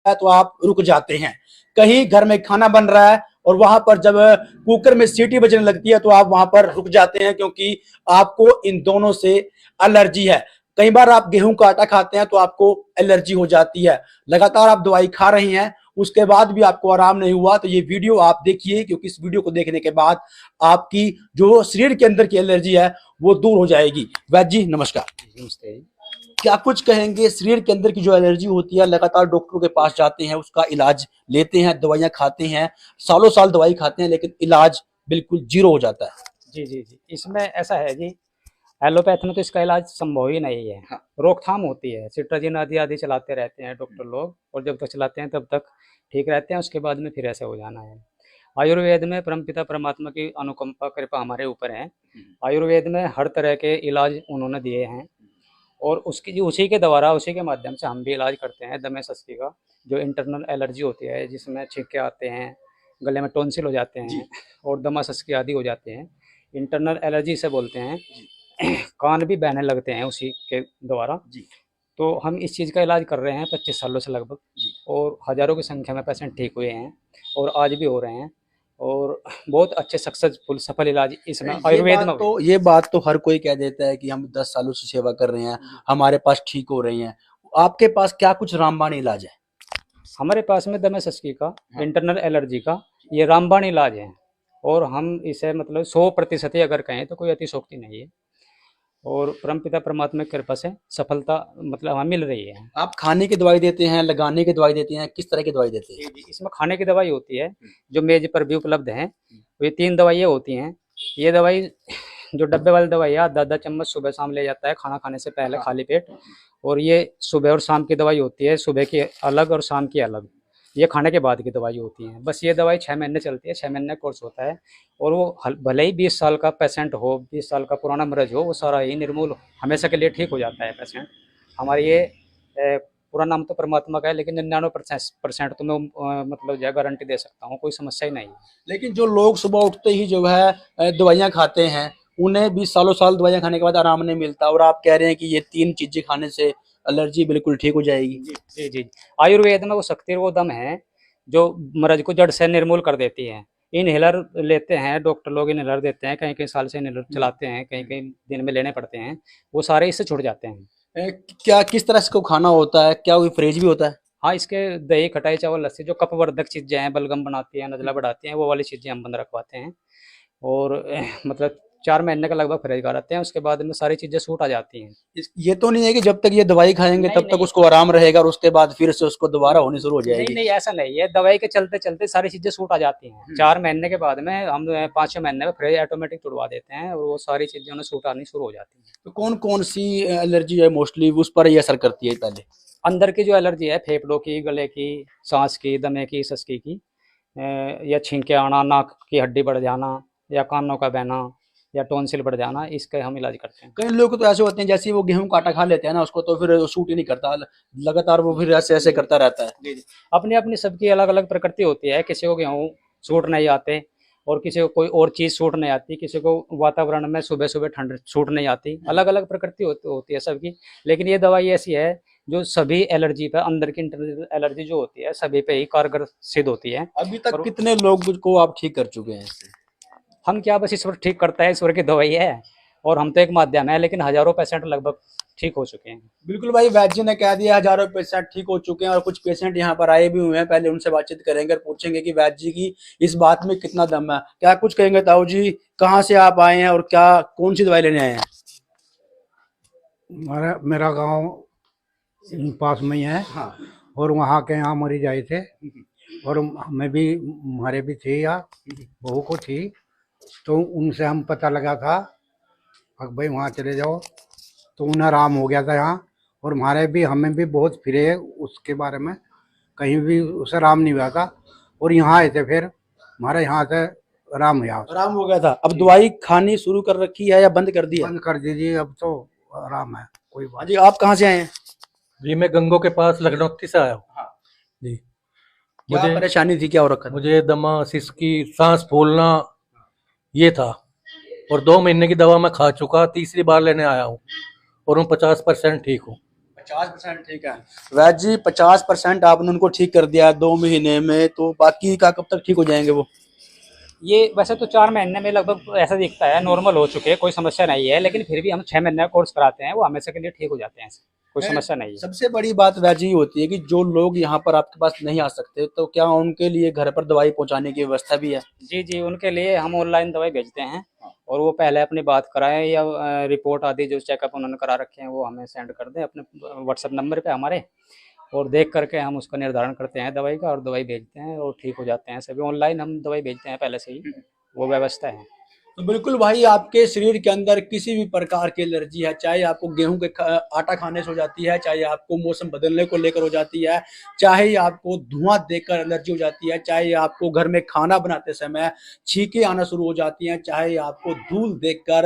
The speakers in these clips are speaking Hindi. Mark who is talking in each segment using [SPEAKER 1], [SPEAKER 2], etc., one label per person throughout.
[SPEAKER 1] है तो आप रुक जाते हैं। कहीं घर में खाना बन रहा है और वहां पर जब कुकर में सीटी बजने लगती है तो आप वहां पर रुक जाते हैं, क्योंकि आपको इन दोनों से एलर्जी है। कई बार आप गेहूं का आटा खाते हैं तो आपको एलर्जी हो जाती है। लगातार आप दवाई खा रहे हैं, उसके बाद भी आपको आराम नहीं हुआ, तो ये वीडियो आप देखिए, क्योंकि इस वीडियो को देखने के बाद आपकी जो शरीर के अंदर की एलर्जी है वो दूर हो जाएगी। वैद्य जी नमस्कार।
[SPEAKER 2] नमस्ते।
[SPEAKER 1] क्या कुछ कहेंगे, शरीर के अंदर की जो एलर्जी होती है, लगातार डॉक्टरों के पास जाते हैं, उसका इलाज लेते हैं, दवाइयां खाते हैं, सालों साल दवाई खाते हैं, लेकिन इलाज बिल्कुल जीरो हो जाता है।
[SPEAKER 2] जी जी जी, इसमें ऐसा है जी, एलोपैथ में तो इसका इलाज संभव ही नहीं है।
[SPEAKER 1] हाँ।
[SPEAKER 2] रोकथाम होती है, सिट्राजिन आदि आदि चलाते रहते हैं डॉक्टर लोग, और जब तक चलाते हैं तब तक ठीक रहते हैं, उसके बाद में फिर ऐसे हो जाना है। आयुर्वेद में परमपिता परमात्मा की अनुकंपा कृपा हमारे ऊपर है। आयुर्वेद में हर तरह के इलाज उन्होंने दिए हैं, और उसकी उसी के द्वारा, उसी के माध्यम से हम भी इलाज करते हैं। दमे सस्ती का जो इंटरनल एलर्जी होती है, जिसमें छींके आते हैं, गले में टॉन्सिल हो जाते हैं और दमा सस्ती आदि हो जाते हैं, इंटरनल एलर्जी से बोलते हैं। कान भी बहने लगते हैं उसी के द्वारा। तो हम इस चीज़ का इलाज कर रहे हैं 25 सालों से लगभग, और हज़ारों की संख्या में पेशेंट ठीक हुए हैं और आज भी हो रहे हैं, और बहुत अच्छे सक्सेसफुल सफल इलाज इसमें आयुर्वेद में।
[SPEAKER 1] तो ये बात तो हर कोई कह देता है कि हम 10 सालों से सेवा कर रहे हैं, हमारे पास ठीक हो रही हैं। आपके पास क्या कुछ रामबाण इलाज है?
[SPEAKER 2] हमारे पास में दमे सस्की का, इंटरनल एलर्जी का ये रामबाण इलाज है, और हम इसे मतलब 100% ही अगर कहें तो कोई अतिशोक्ति नहीं है, और परमपिता परमात्मा की कृपा से सफलता मतलब हमें मिल रही है।
[SPEAKER 1] आप खाने की दवाई देते हैं, लगाने की दवाई देते हैं, किस तरह की दवाई देते हैं?
[SPEAKER 2] इसमें खाने की दवाई होती है जो मेज पर भी उपलब्ध है। ये 3 दवाइयाँ होती हैं। ये दवाई जो डब्बे वाली दवाई है, आधा चम्मच सुबह शाम ले जाता है खाना खाने से पहले खाली पेट, और ये सुबह और शाम की दवाई होती है, सुबह की अलग और शाम की अलग। ये खाने के बाद की दवाई होती है। बस ये दवाई 6 महीने चलती है, 6 महीने कोर्स होता है, और वो भले ही 20 साल का पेशेंट हो, 20 साल का पुराना मरीज हो, वो सारा ही निर्मूल हमेशा के लिए ठीक हो जाता है पेशेंट। हमारी ये पूरा नाम तो परमात्मा का है, लेकिन 99% तो मैं मतलब जो है गारंटी दे सकता हूँ, कोई समस्या ही नहीं है।
[SPEAKER 1] लेकिन जो लोग सुबह उठते ही जो है दवाइयाँ खाते हैं, उन्हें 20 सालों साल दवाइयाँ खाने के बाद आराम नहीं मिलता, और आप कह रहे हैं कि ये 3 चीजें खाने से एलर्जी बिल्कुल ठीक हो जाएगी।
[SPEAKER 2] जी जी, आयुर्वेद में वो शक्ति वो दम है जो मरीज को जड़ से निर्मूल कर देती है। इनहेलर लेते हैं डॉक्टर लोग, इनहेलर देते हैं, कहीं कहीं साल से इनहेलर चलाते हैं, कहीं कहीं दिन में लेने पड़ते हैं, वो सारे इससे छुट जाते हैं।
[SPEAKER 1] क्या किस तरह से को खाना होता है, क्या कोई फ्रेज भी होता है?
[SPEAKER 2] हाँ, इसके दही, खटाई, चावल, लस्सी जो कफवर्धक चीज़ें हैं, बलगम बनाती हैं, नज़ला बढ़ाती हैं, वो वाली चीज़ें हम बंद रखवाते हैं, और मतलब 4 महीने का लगभग परहेज कराते हैं, उसके बाद में सारी चीज़ें सूट आ जाती हैं।
[SPEAKER 1] ये तो नहीं है कि जब तक ये दवाई खाएंगे
[SPEAKER 2] नहीं
[SPEAKER 1] तब तक
[SPEAKER 2] नहीं
[SPEAKER 1] उसको आराम रहेगा और उसके बाद फिर से उसको दोबारा होनी शुरू हो
[SPEAKER 2] नहीं
[SPEAKER 1] जाएगी?
[SPEAKER 2] नहीं, ऐसा नहीं है। दवाई के चलते चलते सारी चीज़ें सूट आ जाती हैं। 4 महीने के बाद में हम 5-6 महीने में फ्रेज ऑटोमेटिक तुड़वा देते हैं, और वो सारी चीज़ें उन्हें सूट आनी शुरू हो जाती हैं।
[SPEAKER 1] तो कौन कौन सी एलर्जी है मोस्टली उस पर ये असर करती है पहले?
[SPEAKER 2] अंदर की जो एलर्जी है, फेफड़ों की, गले की, सांस की, दमे की, सस्की की, या छींके आना, नाक की हड्डी बढ़ जाना, या कानों का बहना, या टॉन्सिल बढ़ जाना, इसका हम इलाज करते हैं।
[SPEAKER 1] कई लोग तो ऐसे होते हैं, जैसे वो गेहूं का आटा खा लेते हैं ना, उसको तो फिर सूट ही नहीं करता, लगातार वो फिर ऐसे ऐसे करता रहता है।
[SPEAKER 2] जी जी, अपनी अपनी सबकी अलग अलग प्रकृति होती है। किसी को गेहूँ सूट नहीं आते, और किसी को कोई और चीज़ सूट नहीं आती, किसी को वातावरण में सुबह सुबह ठंड सूट नहीं आती। अलग अलग प्रकृति होती है सबकी। लेकिन ये दवाई ऐसी है जो सभी एलर्जी पे, अंदर की इंटरनल एलर्जी जो होती है, सभी पे ही कारगर सिद्ध होती है।
[SPEAKER 1] अभी तक
[SPEAKER 2] और
[SPEAKER 1] कितने लोग को आप ठीक कर चुके हैं इससे?
[SPEAKER 2] हम क्या, बस ईश्वर ठीक करता है, ईश्वर की दवाई है, और हम तो एक माध्यम है, लेकिन हजारों पेशेंट लगभग ठीक हो चुके हैं।
[SPEAKER 1] बिल्कुल भाई, वैद्य जी ने कह दिया हजारों पेशेंट ठीक हो चुके हैं, और कुछ पेशेंट यहाँ पर आए भी हुए हैं। पहले उनसे बातचीत करेंगे और पूछेंगे कि वैद्य जी की इस बात में कितना दम है। क्या कुछ कहेंगे ताऊ जी, कहाँ से आप आए हैं और क्या कौन सी दवाई लेने आए हैं?
[SPEAKER 3] मेरा गांव पास में ही है।
[SPEAKER 1] हाँ।
[SPEAKER 3] और वहाँ के यहाँ मरीज आए थे, और हमें भी, हमारे भी थे या बहू को थी, तो उनसे हम पता लगा था अब भाई वहाँ चले जाओ, तो उन्हें आराम हो गया था यहाँ। और हमारे भी, हमें भी बहुत फिरे उसके बारे में, कहीं भी उसे आराम नहीं हुआ था, और यहाँ आए थे, फिर हमारे यहाँ से आराम हुआ।
[SPEAKER 1] आराम हो गया था। अब दवाई खानी शुरू कर रखी है या बंद कर दी है?
[SPEAKER 3] बंद कर दीजिए, अब तो आराम है, कोई बात।
[SPEAKER 1] जी, आप कहाँ से आए हैं?
[SPEAKER 4] जी, मैं गंगो के पास लखनौती से आया हूँ।
[SPEAKER 1] हाँ।
[SPEAKER 4] जी,
[SPEAKER 1] क्या
[SPEAKER 4] मुझे
[SPEAKER 1] परेशानी थी, क्या हो रखा था?
[SPEAKER 4] मुझे दमा, सिसकी, सांस फूलना ये था, और 2 महीने की दवा मैं खा चुका, तीसरी बार लेने आया हूँ, और मैं 50% ठीक हूँ।
[SPEAKER 1] 50% ठीक है। वैद जी 50% आपने उनको ठीक कर दिया 2 महीने में, तो बाकी का कब तक ठीक हो जाएंगे वो?
[SPEAKER 2] ये वैसे तो 4 महीने में लगभग ऐसा दिखता है, नॉर्मल हो चुके हैं, कोई समस्या नहीं है, लेकिन फिर भी हम 6 महीने का कोर्स कराते हैं, वो हमेशा के लिए ठीक हो जाते हैं, कोई समस्या नहीं है।
[SPEAKER 1] सबसे बड़ी बात वैद जी होती है कि जो लोग यहाँ पर आपके पास नहीं आ सकते, तो क्या उनके लिए घर पर दवाई पहुँचाने की व्यवस्था भी है?
[SPEAKER 2] जी जी, उनके लिए हम ऑनलाइन दवाई भेजते हैं, और वो पहले अपनी बात कराएं या रिपोर्ट आदि जो चेकअप उन्होंने करा रखे हैं वो हमें सेंड कर दें अपने व्हाट्सएप नंबर पे हमारे, और देख करके हम उसका निर्धारण करते हैं दवाई का, और दवाई भेजते हैं और ठीक हो जाते हैं सभी। ऑनलाइन हम दवाई भेजते हैं पहले से ही, वो व्यवस्था है।
[SPEAKER 1] तो बिल्कुल भाई, आपके शरीर के अंदर किसी भी प्रकार की एलर्जी है, चाहे आपको गेहूं के आटा खाने से हो जाती है, चाहे आपको मौसम बदलने को लेकर हो जाती है, चाहे आपको धुआं देखकर एलर्जी हो जाती है, चाहे आपको घर में खाना बनाते समय छींके आना शुरू हो जाती हैं, चाहे आपको धूल देखकर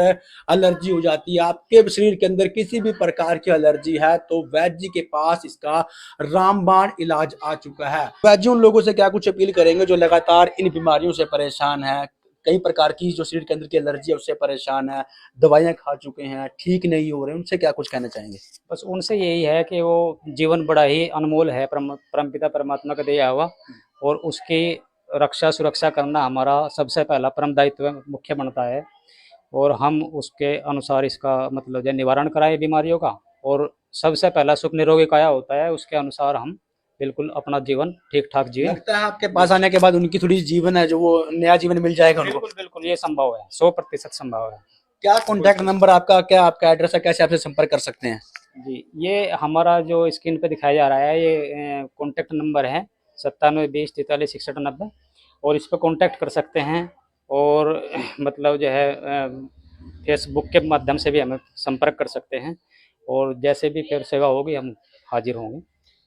[SPEAKER 1] एलर्जी हो जाती है, आपके शरीर के अंदर किसी भी प्रकार की एलर्जी है, तो वैद्य जी के पास इसका रामबाण इलाज आ चुका है। वैद्य जी उन लोगों से क्या कुछ अपील करेंगे जो लगातार इन बीमारियों से परेशान है, कई प्रकार की जो शरीर के अंदर की एलर्जी है उससे परेशान है, दवाइयाँ खा चुके हैं, ठीक नहीं हो रहे, उनसे क्या कुछ कहना चाहेंगे?
[SPEAKER 2] बस उनसे यही है कि वो जीवन बड़ा ही अनमोल है, परमपिता परमात्मा का दिया हुआ, और उसकी रक्षा सुरक्षा करना हमारा सबसे पहला परम दायित्व मुख्य बनता है, और हम उसके अनुसार इसका मतलब जो निवारण कराएं बीमारियों का, और सबसे पहला सुख निरोगी काया होता है, उसके अनुसार हम बिल्कुल अपना जीवन ठीक ठाक जिए।
[SPEAKER 1] लगता है आपके पास आने के बाद उनकी थोड़ी जीवन है जो वो नया जीवन मिल जाएगा उनको?
[SPEAKER 2] बिल्कुल बिल्कुल, ये संभव है, 100% संभव है।
[SPEAKER 1] क्या कॉन्टैक्ट नंबर आपका, क्या आपका एड्रेस है, कैसे आपसे संपर्क कर सकते हैं?
[SPEAKER 2] जी, ये हमारा जो स्क्रीन पे दिखाया जा रहा है, ये कॉन्टैक्ट नंबर है 9720436190, और इस पर कॉन्टैक्ट कर सकते हैं, और मतलब जो है फेसबुक के माध्यम से भी हमें संपर्क कर सकते हैं, और जैसे भी फिर सेवा होगी हम हाजिर होंगे।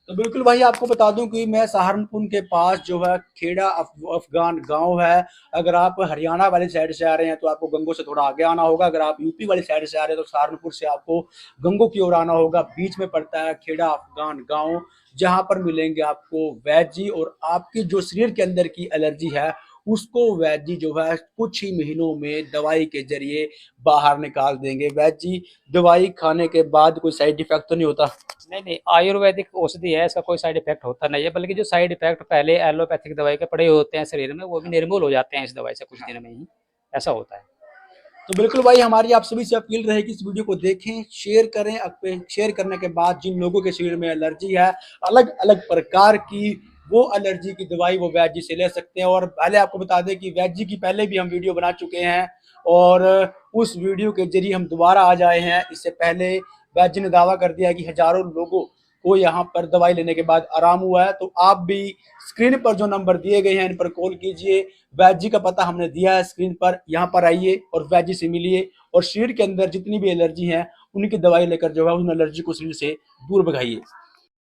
[SPEAKER 1] तो बिल्कुल भाई, आपको बता दूं कि मैं सहारनपुर के पास जो है खेड़ा अफगान गांव है। अगर आप हरियाणा वाली साइड से आ रहे हैं तो आपको गंगो से थोड़ा आगे आना होगा, अगर आप यूपी वाली साइड से आ रहे हैं तो सहारनपुर से आपको गंगो की ओर आना होगा। बीच में पड़ता है खेड़ा अफगान गांव, जहां पर मिलेंगे आपको वैद्य जी, और आपकी जो शरीर के अंदर की एलर्जी है उसको वैद्य जी जो है कुछ ही महीनों में दवाई के जरिए बाहर निकाल देंगे। वैद्य जी, दवाई खाने के बाद कोई साइड इफेक्ट तो नहीं होता?
[SPEAKER 2] नहीं नहीं, आयुर्वेदिक औषधि है, इसका कोई साइड इफेक्ट होता नहीं है, बल्कि जो साइड इफेक्ट पहले एलोपैथिक दवाई के पड़े होते हैं शरीर में, वो भी निर्मूल हो जाते हैं इस दवाई से कुछ दिन में ही, ऐसा होता है।
[SPEAKER 1] तो बिल्कुल भाई, हमारी आप सभी से अपील रहेगी इस वीडियो को देखें, शेयर करें। शेयर करने के बाद जिन लोगों के शरीर में एलर्जी है, अलग अलग प्रकार की, वो एलर्जी की दवाई वो वैद्य जी से ले सकते हैं। और पहले आपको बता दें कि वैद्य जी की पहले भी हम वीडियो बना चुके हैं, और उस वीडियो के जरिए हम दोबारा आ जाए हैं। इससे पहले वैद्य जी ने दावा कर दिया कि हजारों लोगों को यहाँ पर दवाई लेने के बाद आराम हुआ है। तो आप भी स्क्रीन पर जो नंबर दिए गए हैं इन पर कॉल कीजिए। वैद्य जी का पता हमने दिया है स्क्रीन पर, यहाँ पर आइए और वैद्य जी से मिलिए, और शरीर के अंदर जितनी भी एलर्जी है उनकी दवाई लेकर जो है उन एलर्जी को शरीर से दूर भगाइए।